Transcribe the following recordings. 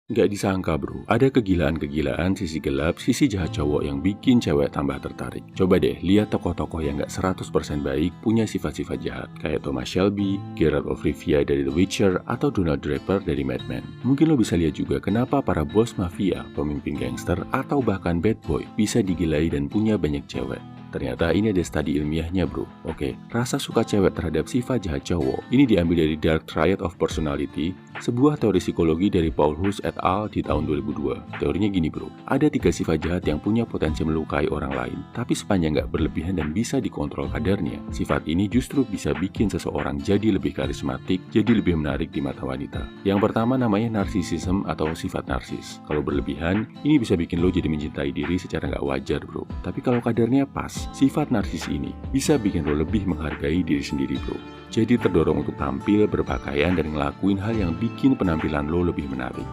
Nggak disangka bro, ada kegilaan-kegilaan sisi gelap, sisi jahat cowok yang bikin cewek tambah tertarik. Coba deh lihat tokoh-tokoh yang nggak 100% baik punya sifat-sifat jahat. Kayak Thomas Shelby, Geralt of Rivia dari The Witcher, atau Donald Draper dari Mad Men. Mungkin lo bisa lihat juga kenapa para bos mafia, pemimpin gangster, atau bahkan bad boy bisa digilai dan punya banyak cewek. Ternyata ini ada studi ilmiahnya bro. Oke, rasa suka cewek terhadap sifat jahat cowok ini diambil dari Dark Triad of Personality, sebuah teori psikologi dari Paul Hus et al. Di tahun 2002. Teorinya gini bro, ada 3 sifat jahat yang punya potensi melukai orang lain, tapi sepanjang nggak berlebihan dan bisa dikontrol kadarnya, sifat ini justru bisa bikin seseorang jadi lebih karismatik, jadi lebih menarik di mata wanita. Yang pertama namanya narsisism atau sifat narsis. Kalau berlebihan, ini bisa bikin lo jadi mencintai diri secara nggak wajar bro. Tapi kalau kadarnya pas, sifat narsis ini bisa bikin lo lebih menghargai diri sendiri bro. Jadi terdorong untuk tampil, berpakaian, dan ngelakuin hal yang bikin penampilan lo lebih menarik.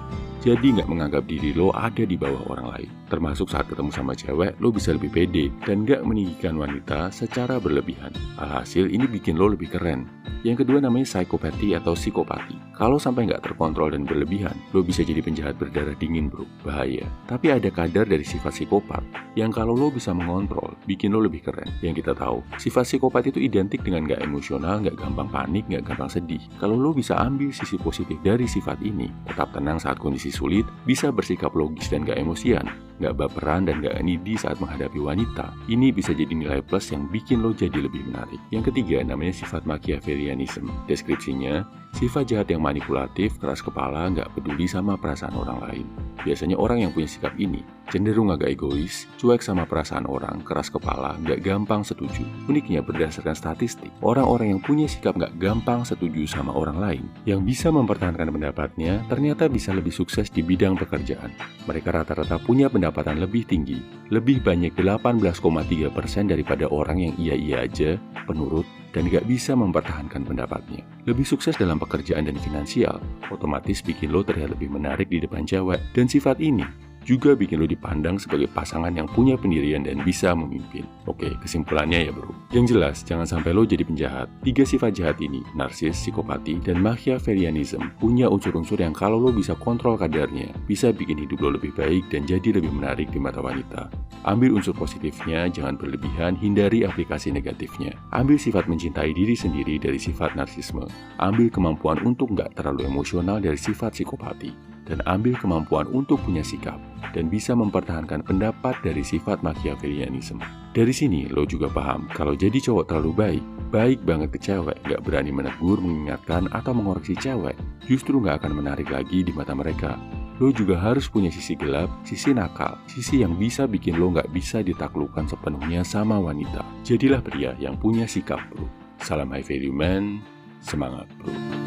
Jadi nggak menganggap diri lo ada di bawah orang lain. Termasuk saat ketemu sama cewek, lo bisa lebih pede dan nggak meninggikan wanita secara berlebihan. Alhasil ini bikin lo lebih keren. Yang kedua namanya psikopati atau psikopati. Kalau sampai nggak terkontrol dan berlebihan, lo bisa jadi penjahat berdarah dingin bro. Bahaya. Tapi ada kadar dari sifat psikopat yang kalau lo bisa mengontrol, bikin lo lebih keren. Yang kita tahu, sifat psikopat itu identik dengan nggak emosional, nggak gampang panik, nggak gampang sedih. Kalau lo bisa ambil sisi positif dari sifat ini, tetap tenang saat kondisi sulit, bisa bersikap logis dan gak emosian, gak baperan dan gak needy saat menghadapi wanita. Ini bisa jadi nilai plus yang bikin lo jadi lebih menarik. Yang ketiga namanya sifat Machiavellianism. Deskripsinya, sifat jahat yang manipulatif, keras kepala, gak peduli sama perasaan orang lain. Biasanya orang yang punya sikap ini cenderung agak egois, cuek sama perasaan orang, keras kepala, gak gampang setuju. Uniknya berdasarkan statistik, orang-orang yang punya sikap gak gampang setuju sama orang lain, yang bisa mempertahankan pendapatnya, ternyata bisa lebih sukses di bidang pekerjaan. Mereka rata-rata punya pendapatan lebih tinggi, lebih banyak 18,3% daripada orang yang iya-iya aja, penurut, dan gak bisa mempertahankan pendapatnya. Lebih sukses dalam pekerjaan dan finansial, otomatis bikin lo terlihat lebih menarik di depan cewek. Dan sifat ini juga bikin lo dipandang sebagai pasangan yang punya pendirian dan bisa memimpin. Oke, kesimpulannya ya bro. Yang jelas, jangan sampai lo jadi penjahat. 3 sifat jahat ini, narsis, psikopati, dan Machiavellianism, punya unsur-unsur yang kalau lo bisa kontrol kadarnya, bisa bikin hidup lo lebih baik dan jadi lebih menarik di mata wanita. Ambil unsur positifnya, jangan berlebihan, hindari aplikasi negatifnya. Ambil sifat mencintai diri sendiri dari sifat narsisme. Ambil kemampuan untuk nggak terlalu emosional dari sifat psikopati. Dan ambil kemampuan untuk punya sikap dan bisa mempertahankan pendapat dari sifat Machiavellianism. Dari sini lo juga paham kalau jadi cowok terlalu baik banget ke cewek, gak berani menegur, mengingatkan, atau mengoreksi cewek, justru gak akan menarik lagi di mata mereka. Lo juga harus punya sisi gelap, sisi nakal, sisi yang bisa bikin lo gak bisa ditaklukkan sepenuhnya sama wanita. Jadilah pria yang punya sikap bro. Salam high value man, semangat bro.